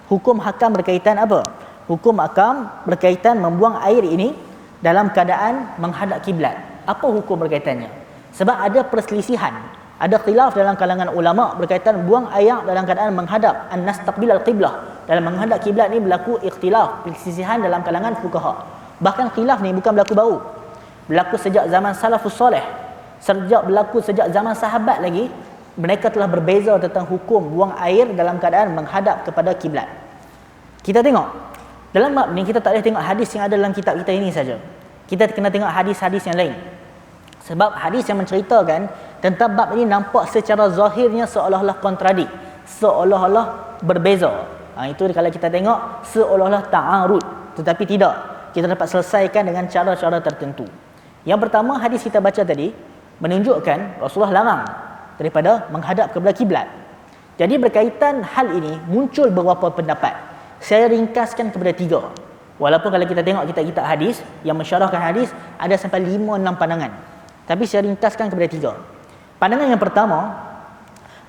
hukum hakam berkaitan apa? Hukum hakam berkaitan membuang air ini dalam keadaan menghadap kiblat. Apa hukum berkaitannya? Sebab ada perselisihan, ada khilaf dalam kalangan ulama berkaitan buang air dalam keadaan menghadap an-nastaqbilal qiblah. Dalam menghadap kiblat ni berlaku ikhtilaf, perselisihan dalam kalangan fuqaha. Bahkan khilaf ni bukan berlaku baru. Berlaku sejak zaman salafus soleh. Berlaku sejak zaman sahabat lagi, mereka telah berbeza tentang hukum buang air dalam keadaan menghadap kepada kiblat. Kita tengok dalam bab ni, kita tak boleh tengok hadis yang ada dalam kitab kita ini saja. Kita kena tengok hadis-hadis yang lain. Sebab hadis yang menceritakan tentang bab ini nampak secara zahirnya seolah-olah kontradik, seolah-olah berbeza. Itu kalau kita tengok seolah-olah ta'arud, tetapi tidak. Kita dapat selesaikan dengan cara-cara tertentu. Yang pertama, hadis kita baca tadi menunjukkan Rasulullah larang daripada menghadap kepada kiblat. Jadi berkaitan hal ini muncul beberapa pendapat. Saya ringkaskan kepada 3. Walaupun kalau kita tengok kitab-kitab hadis yang mensyarahkan hadis ada sampai 5-6 pandangan. Tapi saya ringkaskan kepada 3. Pandangan yang pertama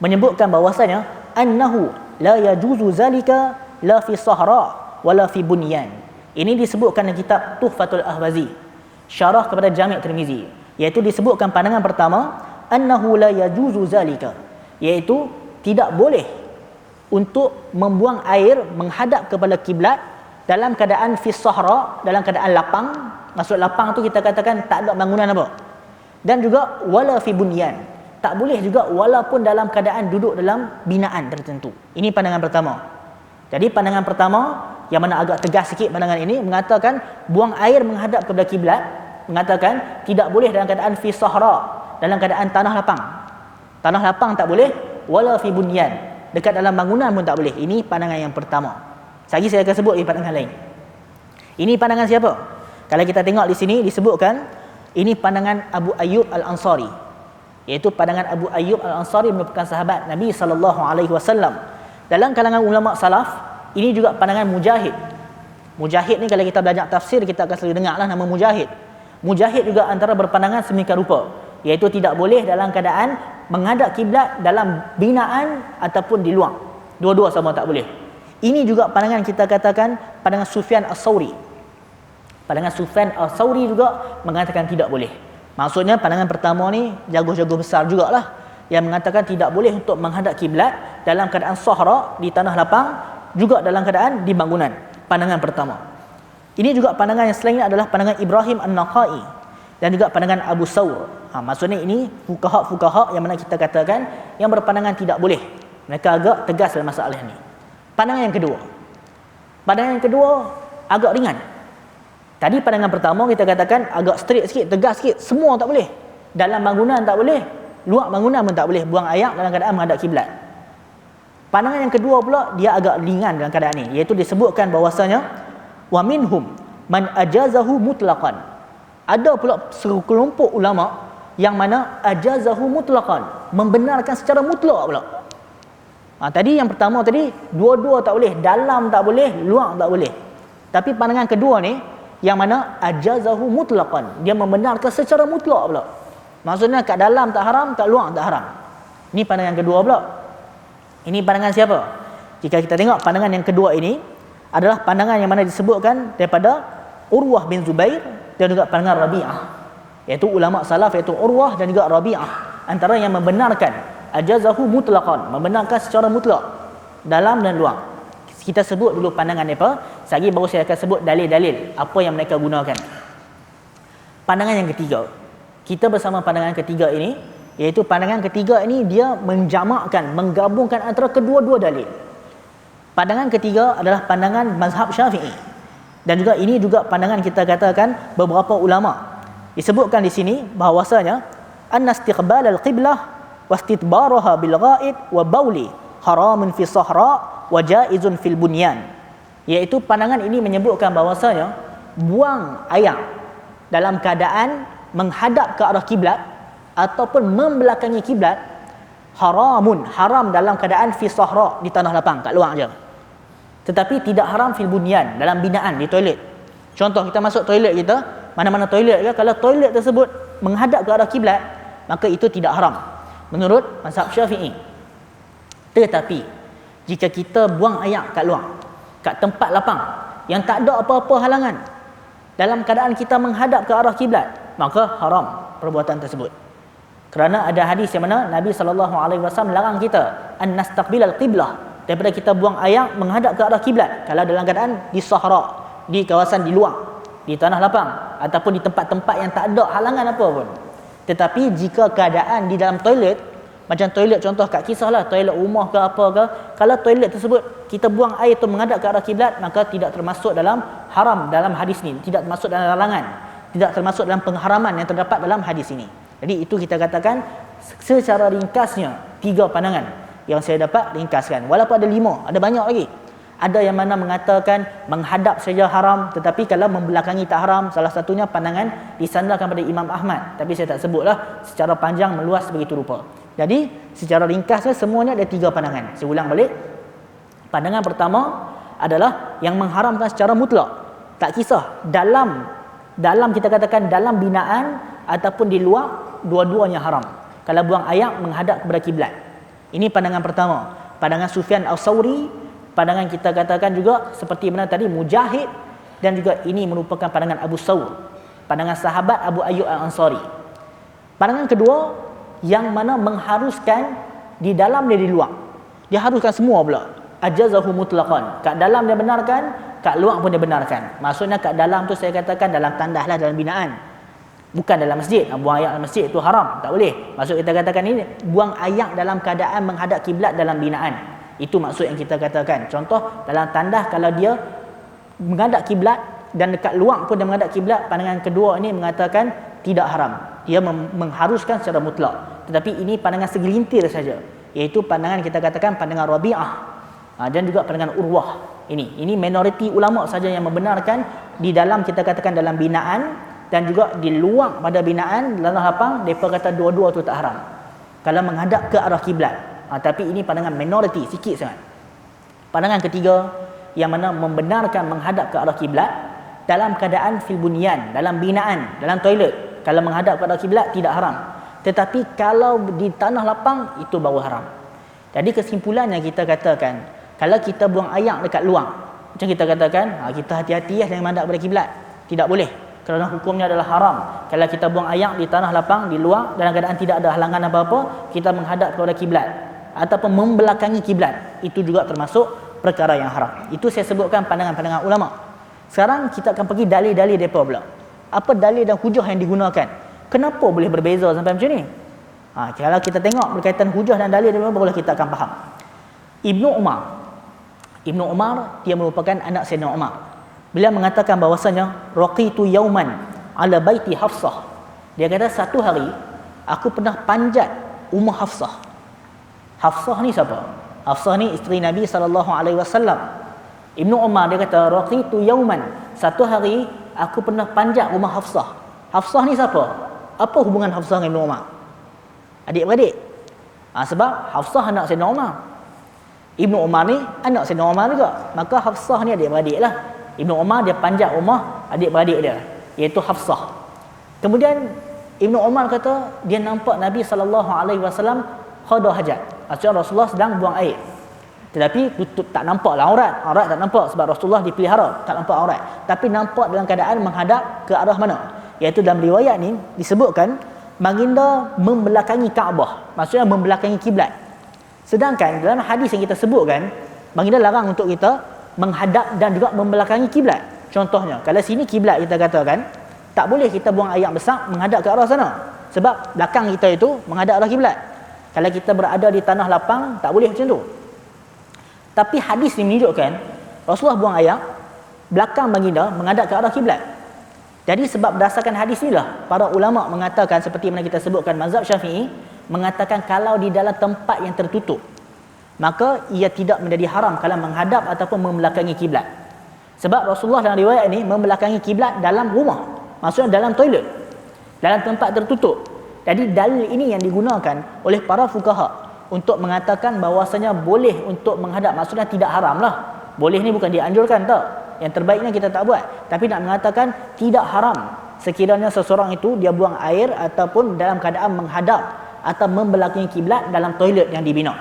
menyebutkan bahawasanya annahu la yajuzu zalika la fi sahra wala fi bunyan. Ini disebutkan dalam kitab Tuhfatul Ahwazi, syarah kepada Jami' Tirmizi, iaitu disebutkan pandangan pertama annahu la yajuzu zalika, iaitu tidak boleh untuk membuang air menghadap kepada kiblat dalam keadaan fi sahra, dalam keadaan lapang. Maksud lapang tu kita katakan tak ada bangunan apa. Dan juga wala fi bunyan, tak boleh juga walaupun dalam keadaan duduk dalam binaan tertentu. Ini pandangan pertama. Jadi pandangan pertama yang mana agak tegas sikit pandangan ini mengatakan buang air menghadap kepada kiblat, mengatakan tidak boleh dalam keadaan fi sahra, dalam keadaan tanah lapang. Tanah lapang tak boleh, wala fi bunyan, dekat dalam bangunan pun tak boleh. Ini pandangan yang pertama. Lagi saya akan sebut pandangan lain. Ini pandangan siapa? Kalau kita tengok di sini disebutkan ini pandangan Abu Ayyub Al-Ansari, iaitu pandangan Abu Ayyub Al-Ansari merupakan sahabat Nabi SAW. Dalam kalangan ulama salaf, ini juga pandangan Mujahid. Mujahid ni kalau kita belajar tafsir, kita akan selalu dengarlah nama Mujahid. Mujahid juga antara berpandangan sedemikian rupa, iaitu tidak boleh dalam keadaan menghadap kiblat dalam binaan ataupun di luar. Dua-dua sama tak boleh. Ini juga pandangan kita katakan pandangan Sufyan As-Sauri. Pandangan Sufyan As-Sauri juga mengatakan tidak boleh. Maksudnya pandangan pertama ni jago-jago besar jugalah yang mengatakan tidak boleh untuk menghadap kiblat dalam keadaan sahra, di tanah lapang, juga dalam keadaan di bangunan. Pandangan pertama. Ini juga pandangan yang selainnya adalah pandangan Ibrahim An-Nakhai dan juga pandangan Abu Sawr. Maksudnya ini fuqaha yang mana kita katakan yang berpandangan tidak boleh. Mereka agak tegas dalam masalah ini. Pandangan yang kedua. Pandangan yang kedua agak ringan. Tadi pandangan pertama kita katakan agak straight sikit, tegas sikit, semua tak boleh. Dalam bangunan tak boleh, luar bangunan pun tak boleh buang air dalam keadaan menghadap kiblat. Pandangan yang kedua pula dia agak ringan dalam keadaan ini, iaitu disebutkan bahawasanya wa minhum man ajazahu mutlaqan. Ada pula sekelompok ulama yang mana ajazahu mutlaqan, membenarkan secara mutlak pula. Tadi yang pertama tadi dua-dua tak boleh, dalam tak boleh, luar tak boleh. Tapi pandangan kedua ni yang mana ajazahu mutlaqan, dia membenarkan secara mutlak pula. Maksudnya kat dalam tak haram, kat luar tak haram. Ini pandangan kedua pula. Ini pandangan siapa? Jika kita tengok pandangan yang kedua ini adalah pandangan yang mana disebutkan daripada Urwah bin Zubair dan juga pandangan Rabi'ah. iaitu ulama salaf, iaitu Urwah dan juga Rabi'ah, antara yang membenarkan ajazahu mutlaqan, membenarkan secara mutlak dalam dan luar. Kita sebut dulu pandangan mereka, sekali baru saya akan sebut dalil-dalil apa yang mereka gunakan. Pandangan yang ketiga, kita bersama pandangan ketiga ini, iaitu pandangan ketiga ini dia menjamakkan, menggabungkan antara kedua-dua dalil. Pandangan ketiga adalah pandangan mazhab Syafi'i, dan juga ini juga pandangan kita katakan beberapa ulama. Disebutkan di sini bahawasanya anna istiqbal al-qiblah wastidbaraha bil ghaid wa bauli haramun fi sahra wa jaizun fil bunyan, iaitu pandangan ini menyebutkan bahawasanya buang air dalam keadaan menghadap ke arah kiblat ataupun membelakangi kiblat haram dalam keadaan fi sahra, di tanah lapang kat luar je, tetapi tidak haram fil bunyan, dalam binaan, di toilet. Contoh, kita masuk toilet kita, mana-mana toilet ke, kalau toilet tersebut menghadap ke arah kiblat, maka itu tidak haram menurut mazhab Syafi'i. Tetapi jika kita buang air kat luar, kat tempat lapang yang tak ada apa-apa halangan, dalam keadaan kita menghadap ke arah kiblat, maka haram perbuatan tersebut. Kerana ada hadis yang mana Nabi SAW larang kita an nastaqbilal qiblah, daripada kita buang air menghadap ke arah kiblat kalau dalam keadaan di sahra, di kawasan di luar, di tanah lapang, ataupun di tempat-tempat yang tak ada halangan apa pun. Tetapi jika keadaan di dalam toilet, macam toilet contoh kat kisahlah, toilet rumah ke apa ke, kalau toilet tersebut kita buang air tu menghadap ke arah kiblat, maka tidak termasuk dalam haram dalam hadis ni, tidak termasuk dalam larangan, tidak termasuk dalam pengharaman yang terdapat dalam hadis ini. Jadi itu kita katakan secara ringkasnya 3 pandangan yang saya dapat ringkaskan. Walaupun ada 5, ada banyak lagi. Ada yang mana mengatakan menghadap saja haram, tetapi kalau membelakangi tak haram. Salah satunya pandangan disandarkan pada Imam Ahmad, tapi saya tak sebutlah secara panjang meluas begitu rupa. Jadi secara ringkasnya semuanya ada 3 pandangan. Saya ulang balik. Pandangan pertama adalah yang mengharamkan secara mutlak, tak kisah dalam kita katakan dalam binaan ataupun di luar, dua-duanya haram kalau buang air menghadap kepada kiblat. Ini pandangan pertama, pandangan Sufyan Al-Thawri. Pandangan kita katakan juga seperti mana tadi Mujahid, dan juga ini merupakan pandangan Abu Thawr, pandangan sahabat Abu Ayyub Al-Ansari. Pandangan kedua yang mana mengharuskan di dalam dan di luar, dia haruskan semua pula, ajazahu mutlaqan, kat dalam dia benarkan, kat luar pun dia benarkan. Maksudnya kat dalam tu saya katakan dalam tandas lah, dalam binaan, bukan dalam masjid. Buang air dalam masjid itu haram, tak boleh. Maksud kita katakan ini buang air dalam keadaan menghadap kiblat dalam binaan, itu maksud yang kita katakan. Contoh dalam tandas, kalau dia menghadap kiblat dan dekat luar pun dia menghadap kiblat, pandangan kedua ini mengatakan tidak haram, dia mengharuskan secara mutlak. Tetapi ini pandangan segelintir saja, iaitu pandangan kita katakan pandangan Rabi'ah dan juga pandangan Urwah. Ini minoriti ulama saja yang membenarkan di dalam kita katakan dalam binaan, dan juga di luar pada binaan dalam lapang, mereka kata dua-dua tu tak haram kalau menghadap ke arah kiblat. Tapi ini pandangan minoriti, sikit sangat. Pandangan ketiga yang mana membenarkan menghadap ke arah kiblat dalam keadaan fil bunyan, dalam binaan, dalam toilet, kalau menghadap ke arah kiblat tidak haram. Tetapi kalau di tanah lapang itu baru haram. Jadi kesimpulannya kita katakan, kalau kita buang air dekat luar, macam kita katakan, kita hati-hati jangan menghadap kepada kiblat. Tidak boleh, kerana hukumnya adalah haram. Kalau kita buang air di tanah lapang, di luar, dalam keadaan tidak ada halangan apa-apa, kita menghadap kepada kiblat ataupun membelakangi kiblat, itu juga termasuk perkara yang haram. Itu saya sebutkan pandangan-pandangan ulama. Sekarang kita akan pergi dalil-dalil mereka pula. Apa dalil dan hujah yang digunakan? Kenapa boleh berbeza sampai macam ni? Kalau kita tengok berkaitan hujah dan dalil mereka, barulah kita akan faham. Ibnu Umar dia merupakan anak Sayyidina Umar. Beliau mengatakan bahawasanya raqitu yauman ala baiti Hafsah. Dia kata satu hari aku pernah panjat rumah Hafsah. Hafsah ni siapa? Hafsah ni isteri Nabi SAW. Ibnu Umar dia kata raqitu yauman, satu hari aku pernah panjat rumah Hafsah. Hafsah ni siapa? Apa hubungan Hafsah dengan Ibnu Umar? Adik-beradik. Sebab Hafsah anak Sayyidina Umar, Ibnu Umar ni anak Sayyidina Umar juga, maka Hafsah ni adik-beradik lah. Ibnu Umar dia panjat rumah adik-beradik dia, iaitu Hafsah. Kemudian Ibnu Umar kata dia nampak Nabi SAW qada hajat. Maksudnya Rasulullah sedang buang air, tetapi tak nampaklah aurat tak nampak sebab Rasulullah dipelihara, tak nampak aurat, tapi nampak dalam keadaan menghadap ke arah mana? Iaitu dalam riwayat ni disebutkan baginda membelakangi Kaabah, maksudnya membelakangi kiblat. Sedangkan dalam hadis yang kita sebutkan, baginda larang untuk kita menghadap dan juga membelakangi kiblat. Contohnya, kalau sini kiblat kita katakan, tak boleh kita buang air besar menghadap ke arah sana. Sebab belakang kita itu menghadap arah kiblat. Kalau kita berada di tanah lapang, tak boleh macam tu. Tapi hadis ni menunjukkan Rasulullah buang air belakang baginda menghadap ke arah kiblat. Jadi sebab berdasarkan hadis inilah para ulama mengatakan, seperti mana kita sebutkan mazhab Syafi'i mengatakan kalau di dalam tempat yang tertutup, maka ia tidak menjadi haram kalau menghadap ataupun membelakangi kiblat. Sebab Rasulullah dalam riwayat ini membelakangi kiblat dalam rumah, maksudnya dalam toilet, dalam tempat tertutup. Jadi dalil ini yang digunakan oleh para fuqaha untuk mengatakan bahawasanya boleh untuk menghadap, maksudnya tidak haram lah. Boleh ni bukan dianjurkan, tak. Yang terbaiknya kita tak buat, tapi nak mengatakan tidak haram sekiranya seseorang itu dia buang air ataupun dalam keadaan menghadap atau membelakangi kiblat dalam toilet yang dibina.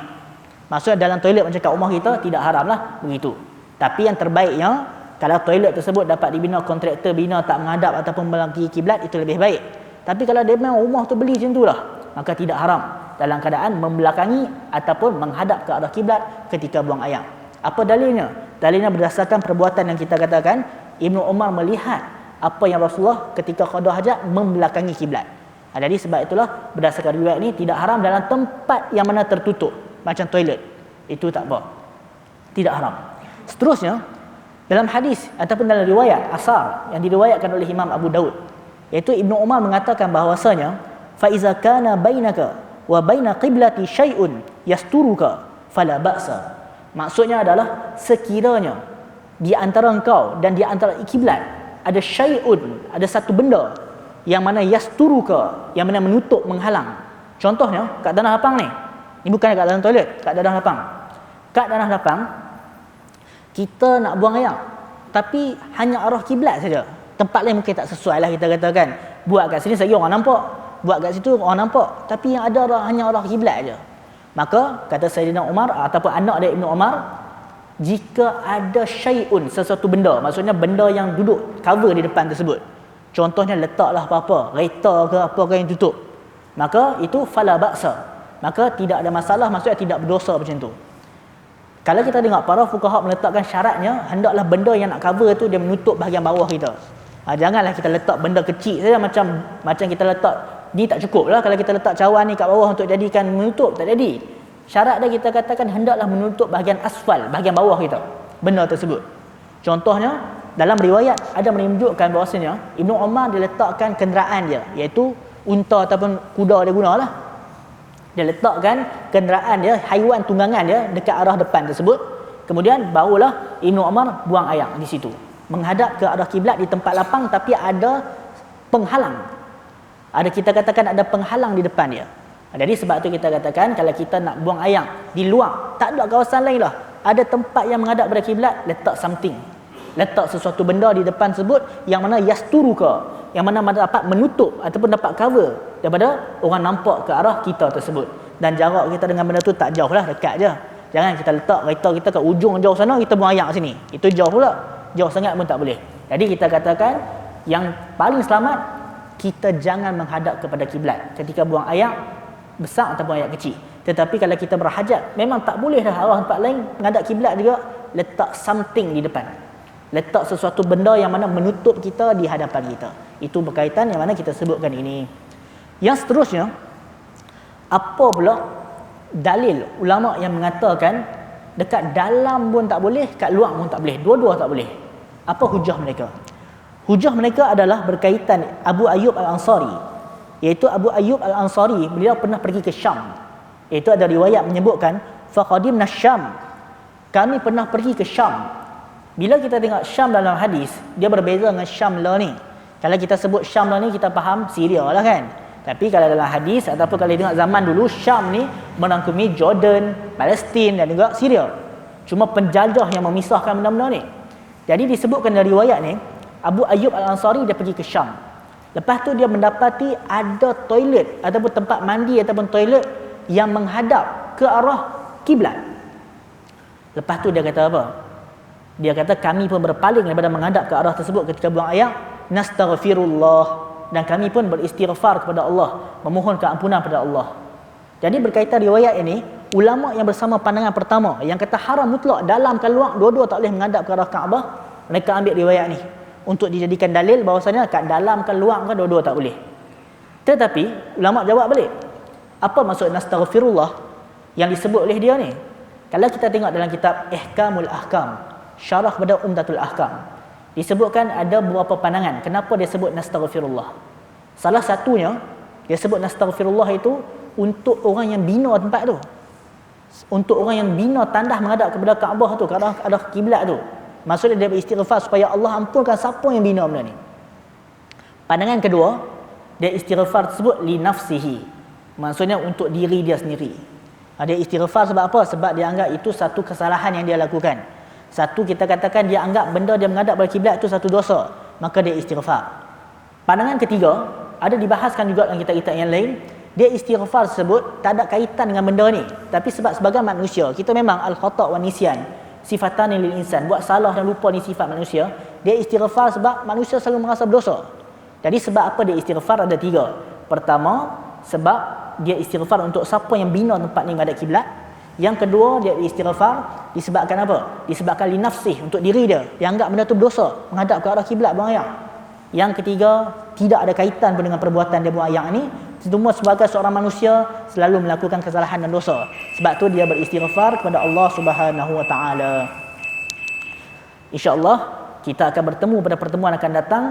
Maksudnya dalam toilet macam kat rumah kita tidak haram lah begitu. Tapi yang terbaiknya kalau toilet tersebut dapat dibina, kontraktor bina tak menghadap ataupun membelakangi kiblat, itu lebih baik. Tapi kalau dia memang rumah tu beli macam tu lah, maka tidak haram dalam keadaan membelakangi ataupun menghadap ke arah kiblat ketika buang air. Apa dalilnya? Dalilnya berdasarkan perbuatan yang kita katakan, Ibnu Umar melihat apa yang Rasulullah ketika qada hajat membelakangi kiblat. Jadi sebab itulah berdasarkan riwayat ini tidak haram dalam tempat yang mana tertutup macam toilet. Itu tak apa, tidak haram. Seterusnya dalam hadis ataupun dalam riwayat asar yang diriwayatkan oleh Imam Abu Daud, iaitu Ibnu Umar mengatakan bahawasanya fa iza kana bainaka wa baina qiblati syai'un yasturuka fala ba'sa. Maksudnya adalah sekiranya di antara engkau dan di antara kiblat ada syai'un, ada satu benda yang mana yasturuka, yang mana menutup, menghalang. Contohnya kat tanah lapang ni. Ini bukan kat dalam toilet, kat tanah lapang. Kat tanah lapang kita nak buang air, tapi hanya arah kiblat saja. Tempat lain mungkin tak sesuai lah kita katakan. Buat kat sini segi orang nampak, buat kat situ orang nampak, tapi yang ada hanya arah kiblat aja. Maka kata Sayyidina Umar ataupun anak dia Ibnu Umar, jika ada syai'un, sesuatu benda, maksudnya benda yang duduk cover di depan tersebut, contohnya letaklah apa-apa, kereta ke apa ke yang tutup, maka itu fala ba'sa, maka tidak ada masalah, maksudnya tidak berdosa macam tu. Kalau kita tengok para fuqaha meletakkan syaratnya, hendaklah benda yang nak cover tu dia menutup bahagian bawah kita. Janganlah kita letak benda kecil saja, macam kita letak ni tak cukup lah kalau kita letak cawan ni kat bawah untuk jadikan menutup, tak jadi. Syarat dia kita katakan hendaklah menutup bahagian asfal, bahagian bawah kita, benda tersebut. Contohnya dalam riwayat ada menunjukkan bahawasanya Ibnu Umar dia letakkan kenderaan dia, iaitu unta ataupun kuda dia gunalah. Dia letakkan kenderaan dia, haiwan tunggangan dia dekat arah depan tersebut. Kemudian barulah Ibnu Umar buang air di situ, menghadap ke arah kiblat di tempat lapang, tapi ada penghalang. Kita katakan ada penghalang di depan dia. Jadi sebab tu kita katakan kalau kita nak buang air di luar, tak ada kawasan lain lah, ada tempat yang menghadap pada kiblat, letak something, letak sesuatu benda di depan tersebut yang mana yasturuka, yang mana dapat menutup ataupun dapat cover daripada orang nampak ke arah kita tersebut. Dan jarak kita dengan benda tu tak jauh lah, dekat je. Jangan kita letak kereta kita ke ujung jauh sana, kita buang air sini, itu jauh pula, jauh sangat pun tak boleh. Jadi kita katakan yang paling selamat, kita jangan menghadap kepada kiblat ketika buang air besar ataupun air kecil. Tetapi kalau kita berhajat, memang tak boleh dah arah tempat lain menghadap kiblat juga, letak something di depan, letak sesuatu benda yang mana menutup kita di hadapan kita. Itu berkaitan yang mana kita sebutkan ini. Yang seterusnya, apa pula dalil ulama yang mengatakan dekat dalam pun tak boleh, kat luar pun tak boleh, dua-dua tak boleh? Apa hujah mereka? Hujah mereka adalah berkaitan Abu Ayyub Al-Ansari, iaitu Abu Ayyub Al-Ansari beliau pernah pergi ke Syam. Iaitu ada riwayat menyebutkan faqadimna Syam, kami pernah pergi ke Syam. Bila kita tengok Syam dalam hadis, dia berbeza dengan Syam lah ni. Kalau kita sebut Syam lah ni, kita faham Syria lah kan. Tapi kalau dalam hadis ataupun kalau tengok zaman dulu, Syam ni merangkumi Jordan, Palestin dan juga Syria. Cuma penjajah yang memisahkan benda-benda ni. Jadi disebutkan dari riwayat ni, Abu Ayyub Al-Ansari dia pergi ke Syam. Lepas tu dia mendapati ada toilet ataupun tempat mandi ataupun toilet yang menghadap ke arah kiblat. Lepas tu dia kata apa? Dia kata kami pun berpaling daripada menghadap ke arah tersebut ketika buang air. Nastaghfirullah, dan kami pun beristighfar kepada Allah, memohon keampunan kepada Allah. Jadi berkaitan riwayat ini, ulama yang bersama pandangan pertama yang kata haram mutlak dalam ke luar dua-dua tak boleh menghadap ke arah Kaabah, mereka ambil riwayat ni untuk dijadikan dalil bahawasanya kat dalam ke luar ke dua-dua tak boleh. Tetapi ulama jawab balik, apa maksud nastaghfirullah yang disebut oleh dia ni? Kalau kita tengok dalam kitab Ihkamul Ahkam, syarah kepada Umdatul Ahkam, disebutkan ada beberapa pandangan kenapa dia sebut nastaghfirullah. Salah satunya, dia sebut nastaghfirullah itu untuk orang yang bina tempat tu. Untuk orang yang bina tandah menghadap kepada Kaabah tu, ke arah kiblat tu. Maksudnya dia beristighfar supaya Allah ampunkan siapa yang bina benda ni. Pandangan kedua, dia istighfar tersebut li nafsihi. Maksudnya untuk diri dia sendiri. Dia istighfar sebab apa? Sebab dia anggap itu satu kesalahan yang dia lakukan. Satu, kita katakan dia anggap benda dia menghadap pada kiblat itu satu dosa, maka dia istighfar. Pandangan ketiga, ada dibahaskan juga dalam kitab-kitab yang lain, dia istighfar tersebut tak ada kaitan dengan benda ni, tapi sebab sebagai manusia, kita memang al-khata' wa nisyan, sifatan lil insan, buat salah dan lupa ni sifat manusia. Dia istighfar sebab manusia selalu merasa berdosa. Jadi sebab apa dia istighfar? Ada tiga. Pertama, sebab dia istighfar untuk siapa yang bina tempat ni menghadap kiblat. Yang kedua, dia istighfar disebabkan apa? Disebabkan li nafsih, untuk diri dia. Dia anggap benda tu berdosa, menghadap ke arah kiblat buang air. Yang ketiga, tidak ada kaitan pun dengan perbuatan dia buang air ni. Semua sebagai seorang manusia selalu melakukan kesalahan dan dosa. Sebab tu dia beristighfar kepada Allah Subhanahu wa taala. Insya-Allah kita akan bertemu pada pertemuan akan datang.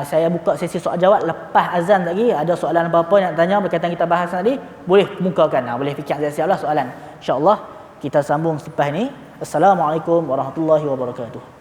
Saya buka sesi soal jawab lepas azan lagi. Ada soalan apa-apa yang nak tanya berkaitan kita bahas tadi, boleh kemukakan. Boleh fikir siap-siaplah soalan. InsyaAllah kita sambung selepas ini. Assalamualaikum warahmatullahi wabarakatuh.